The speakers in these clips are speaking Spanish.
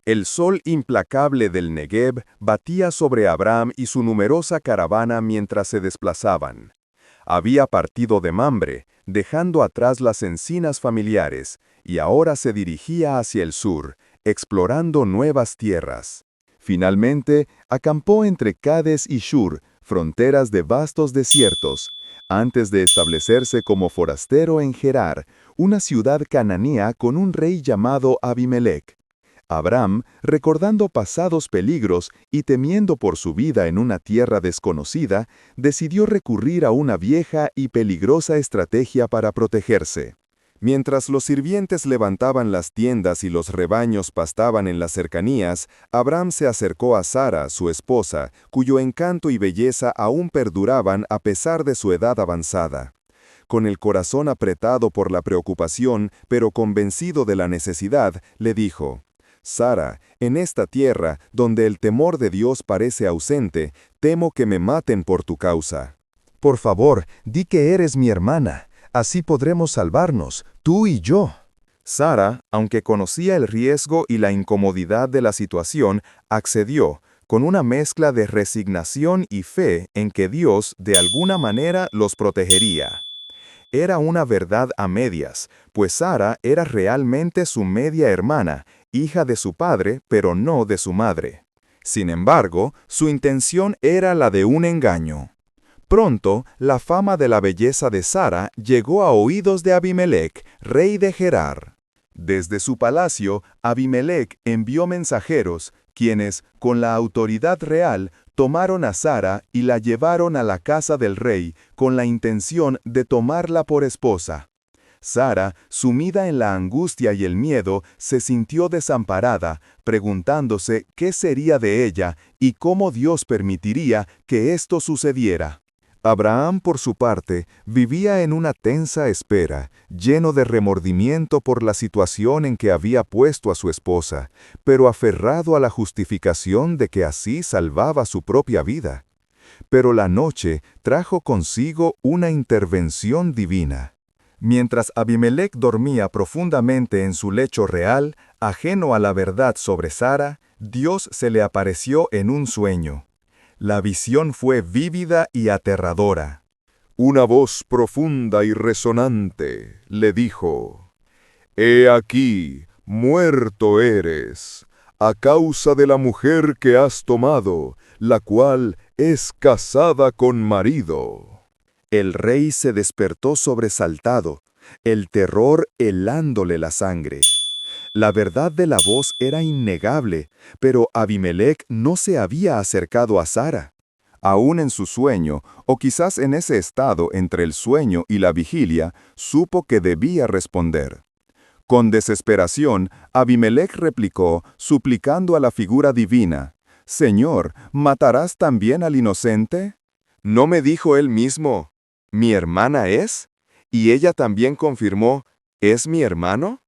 El sol implacable del Negev batía sobre Abram y su numerosa caravana mientras se desplazaban. Había partido de Mamre, dejando atrás las encinas familiares, y ahora se dirigía hacia el sur, explorando nuevas tierras. Finalmente, acampó entre Cades y Shur, fronteras de vastos desiertos, antes de establecerse como forastero en Gerar, una ciudad cananea con un rey llamado Abimelec. Abram, recordando pasados peligros y temiendo por su vida en una tierra desconocida, decidió recurrir a una vieja y peligrosa estrategia para protegerse. Mientras los sirvientes levantaban las tiendas y los rebaños pastaban en las cercanías, Abram se acercó a Sara, su esposa, cuyo encanto y belleza aún perduraban a pesar de su edad avanzada. Con el corazón apretado por la preocupación, pero convencido de la necesidad, le dijo: «Sara, en esta tierra, donde el temor de Dios parece ausente, temo que me maten por tu causa. Por favor, di que eres mi hermana. Así podremos salvarnos, tú y yo». Sara, aunque conocía el riesgo y la incomodidad de la situación, accedió, con una mezcla de resignación y fe en que Dios, de alguna manera, los protegería. Era una verdad a medias, pues Sara era realmente su media hermana, hija de su padre, pero no de su madre. Sin embargo, su intención era la de un engaño. Pronto, la fama de la belleza de Sara llegó a oídos de Abimelec, rey de Gerar. Desde su palacio, Abimelec envió mensajeros, quienes, con la autoridad real, tomaron a Sara y la llevaron a la casa del rey, con la intención de tomarla por esposa. Sara, sumida en la angustia y el miedo, se sintió desamparada, preguntándose qué sería de ella y cómo Dios permitiría que esto sucediera. Abraham, por su parte, vivía en una tensa espera, lleno de remordimiento por la situación en que había puesto a su esposa, pero aferrado a la justificación de que así salvaba su propia vida. Pero la noche trajo consigo una intervención divina. Mientras Abimelec dormía profundamente en su lecho real, ajeno a la verdad sobre Sara, Dios se le apareció en un sueño. La visión fue vívida y aterradora. Una voz profunda y resonante le dijo: «He aquí, muerto eres, a causa de la mujer que has tomado, la cual es casada con marido». El rey se despertó sobresaltado, el terror helándole la sangre. La verdad de la voz era innegable, pero Abimelec no se había acercado a Sara. Aún en su sueño, o quizás en ese estado entre el sueño y la vigilia, supo que debía responder. Con desesperación, Abimelec replicó, suplicando a la figura divina: «Señor, ¿matarás también al inocente?» ¿No me dijo él mismo: «¿Mi hermana es?» Y ella también confirmó: «¿Es mi hermano?»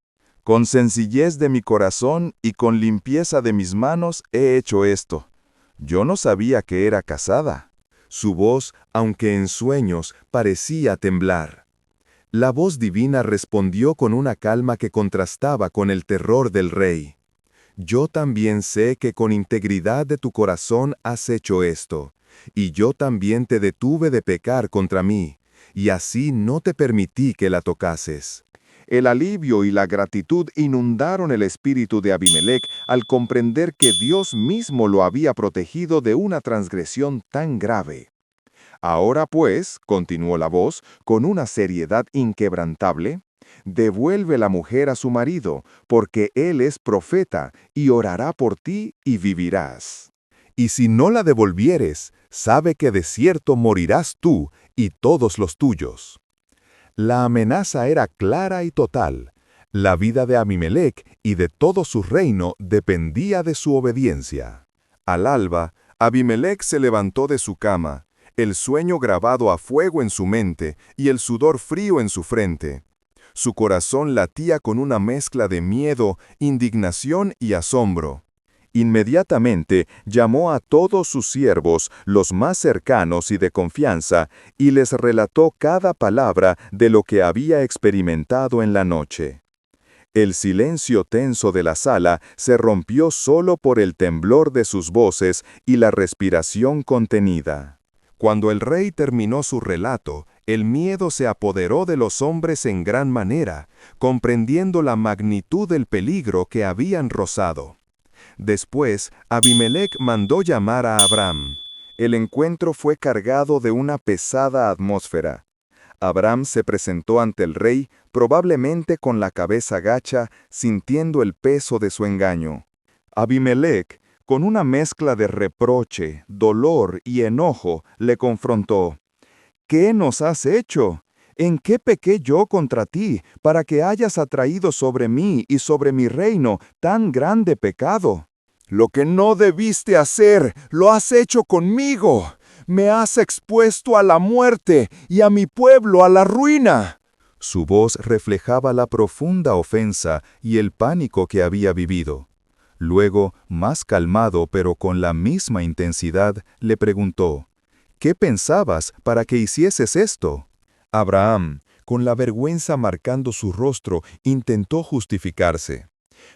Con sencillez de mi corazón y con limpieza de mis manos he hecho esto. Yo no sabía que era casada. Su voz, aunque en sueños, parecía temblar. La voz divina respondió con una calma que contrastaba con el terror del rey. Yo también sé que con integridad de tu corazón has hecho esto, y yo también te detuve de pecar contra mí, y así no te permití que la tocases. El alivio y la gratitud inundaron el espíritu de Abimelec al comprender que Dios mismo lo había protegido de una transgresión tan grave. Ahora pues, continuó la voz, con una seriedad inquebrantable, devuelve la mujer a su marido, porque él es profeta, y orará por ti y vivirás. Y si no la devolvieres, sabe que de cierto morirás tú y todos los tuyos. La amenaza era clara y total. La vida de Abimelec y de todo su reino dependía de su obediencia. Al alba, Abimelec se levantó de su cama, el sueño grabado a fuego en su mente y el sudor frío en su frente. Su corazón latía con una mezcla de miedo, indignación y asombro. Inmediatamente llamó a todos sus siervos, los más cercanos y de confianza, y les relató cada palabra de lo que había experimentado en la noche. El silencio tenso de la sala se rompió solo por el temblor de sus voces y la respiración contenida. Cuando el rey terminó su relato, el miedo se apoderó de los hombres en gran manera, comprendiendo la magnitud del peligro que habían rozado. Después, Abimelec mandó llamar a Abram. El encuentro fue cargado de una pesada atmósfera. Abram se presentó ante el rey, probablemente con la cabeza gacha, sintiendo el peso de su engaño. Abimelec, con una mezcla de reproche, dolor y enojo, le confrontó. ¿Qué nos has hecho? ¿En qué pequé yo contra ti, para que hayas atraído sobre mí y sobre mi reino tan grande pecado? Lo que no debiste hacer, lo has hecho conmigo. Me has expuesto a la muerte y a mi pueblo a la ruina. Su voz reflejaba la profunda ofensa y el pánico que había vivido. Luego, más calmado pero con la misma intensidad, le preguntó, ¿qué pensabas para que hicieses esto? Abraham, con la vergüenza marcando su rostro, intentó justificarse.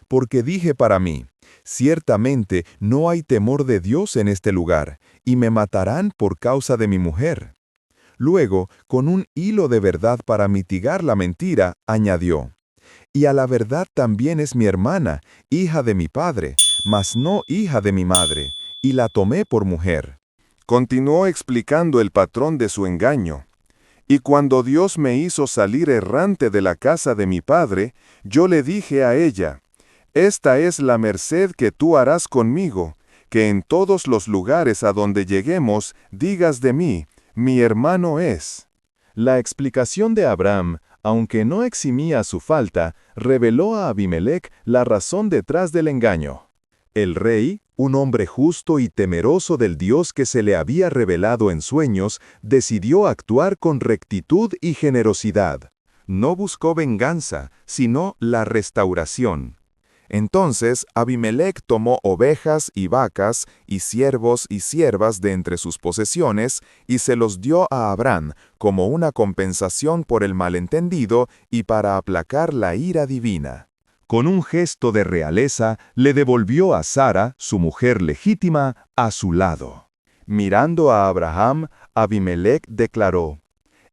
Porque dije para mí, ciertamente no hay temor de Dios en este lugar, y me matarán por causa de mi mujer. Luego, con un hilo de verdad para mitigar la mentira, añadió, y a la verdad también es mi hermana, hija de mi padre, mas no hija de mi madre, y la tomé por mujer. Continuó explicando el patrón de su engaño. Y cuando Dios me hizo salir errante de la casa de mi padre, yo le dije a ella, esta es la merced que tú harás conmigo, que en todos los lugares a donde lleguemos digas de mí, mi hermano es. La explicación de Abram, aunque no eximía su falta, reveló a Abimelec la razón detrás del engaño. El rey, un hombre justo y temeroso del Dios que se le había revelado en sueños, decidió actuar con rectitud y generosidad. No buscó venganza, sino la restauración. Entonces Abimelec tomó ovejas y vacas, y siervos y siervas de entre sus posesiones, y se los dio a Abram como una compensación por el malentendido y para aplacar la ira divina. Con un gesto de realeza, le devolvió a Sara, su mujer legítima, a su lado. Mirando a Abraham, Abimelec declaró,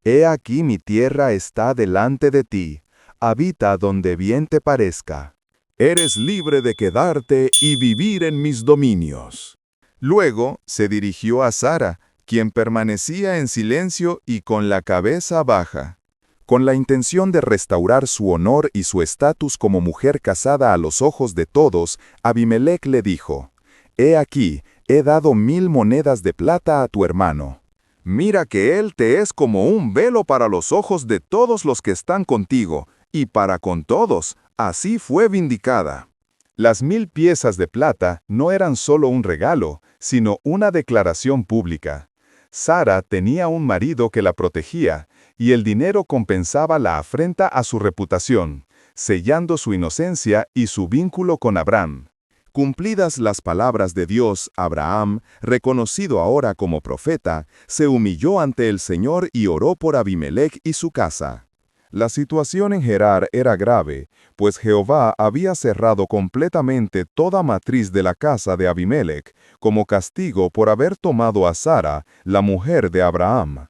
«He aquí mi tierra está delante de ti, habita donde bien te parezca. Eres libre de quedarte y vivir en mis dominios». Luego se dirigió a Sara, quien permanecía en silencio y con la cabeza baja. Con la intención de restaurar su honor y su estatus como mujer casada a los ojos de todos, Abimelec le dijo, «He aquí, he dado 1000 monedas de plata a tu hermano. Mira que él te es como un velo para los ojos de todos los que están contigo, y para con todos, así fue vindicada». Las 1000 piezas de plata no eran solo un regalo, sino una declaración pública. Sara tenía un marido que la protegía, y el dinero compensaba la afrenta a su reputación, sellando su inocencia y su vínculo con Abram. Cumplidas las palabras de Dios, Abraham, reconocido ahora como profeta, se humilló ante el Señor y oró por Abimelec y su casa. La situación en Gerar era grave, pues Jehová había cerrado completamente toda matriz de la casa de Abimelec, como castigo por haber tomado a Sara, la mujer de Abraham.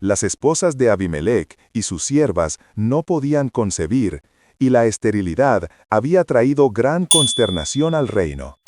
Las esposas de Abimelec y sus siervas no podían concebir, y la esterilidad había traído gran consternación al reino.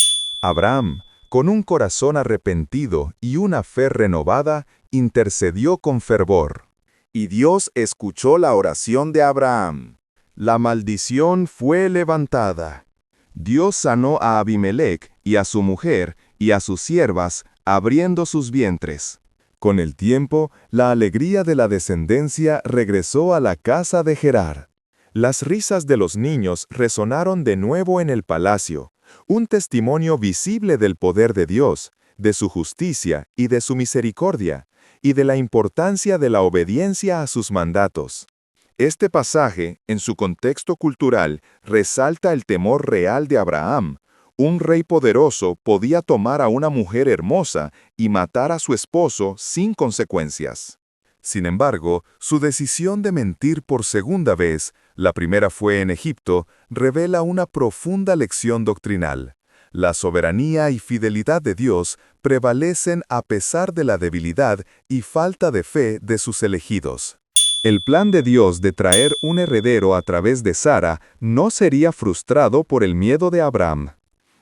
Abraham, con un corazón arrepentido y una fe renovada, intercedió con fervor. Y Dios escuchó la oración de Abraham. La maldición fue levantada. Dios sanó a Abimelec y a su mujer y a sus siervas, abriendo sus vientres. Con el tiempo, la alegría de la descendencia regresó a la casa de Gerar. Las risas de los niños resonaron de nuevo en el palacio, un testimonio visible del poder de Dios, de su justicia y de su misericordia, y de la importancia de la obediencia a sus mandatos. Este pasaje, en su contexto cultural, resalta el temor real de Abraham. Un rey poderoso podía tomar a una mujer hermosa y matar a su esposo sin consecuencias. Sin embargo, su decisión de mentir por segunda vez La primera fue en Egipto, revela una profunda lección doctrinal. La soberanía y fidelidad de Dios prevalecen a pesar de la debilidad y falta de fe de sus elegidos. El plan de Dios de traer un heredero a través de Sara no sería frustrado por el miedo de Abraham.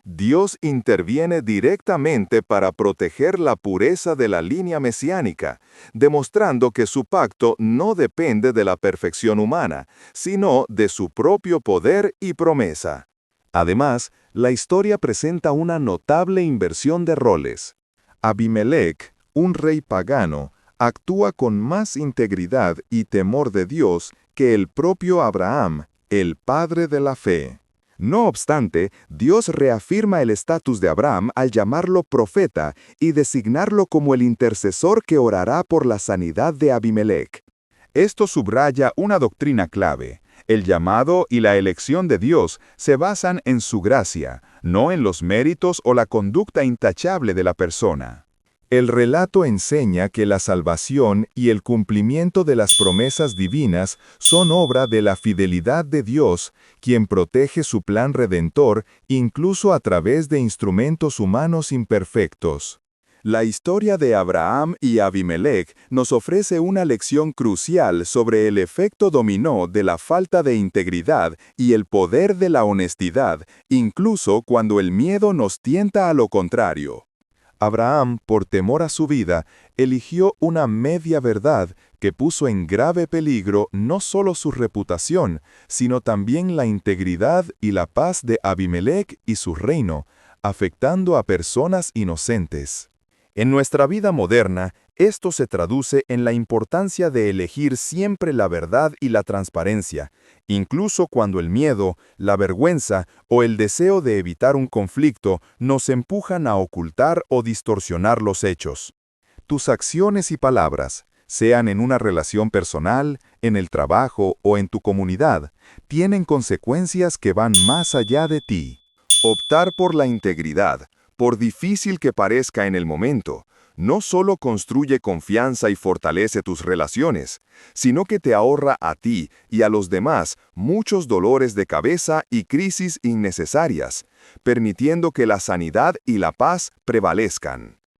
Dios interviene directamente para proteger la pureza de la línea mesiánica, demostrando que su pacto no depende de la perfección humana, sino de su propio poder y promesa. Además, la historia presenta una notable inversión de roles. Abimelech, un rey pagano, actúa con más integridad y temor de Dios que el propio Abraham, el padre de la fe. No obstante, Dios reafirma el estatus de Abraham al llamarlo profeta y designarlo como el intercesor que orará por la sanidad de Abimelech. Esto subraya una doctrina clave. El llamado y la elección de Dios se basan en su gracia, no en los méritos o la conducta intachable de la persona. El relato enseña que la salvación y el cumplimiento de las promesas divinas son obra de la fidelidad de Dios, quien protege su plan redentor incluso a través de instrumentos humanos imperfectos. La historia de Abraham y Abimelech nos ofrece una lección crucial sobre el efecto dominó de la falta de integridad y el poder de la honestidad, incluso cuando el miedo nos tienta a lo contrario. Abraham, por temor a su vida, eligió una media verdad que puso en grave peligro no solo su reputación, sino también la integridad y la paz de Abimelech y su reino, afectando a personas inocentes. En nuestra vida moderna, esto se traduce en la importancia de elegir siempre la verdad y la transparencia, incluso cuando el miedo, la vergüenza o el deseo de evitar un conflicto nos empujan a ocultar o distorsionar los hechos. Tus acciones y palabras, sean en una relación personal, en el trabajo o en tu comunidad, tienen consecuencias que van más allá de ti. Optar por la integridad, por difícil que parezca en el momento, no solo construye confianza y fortalece tus relaciones, sino que te ahorra a ti y a los demás muchos dolores de cabeza y crisis innecesarias, permitiendo que la sanidad y la paz prevalezcan.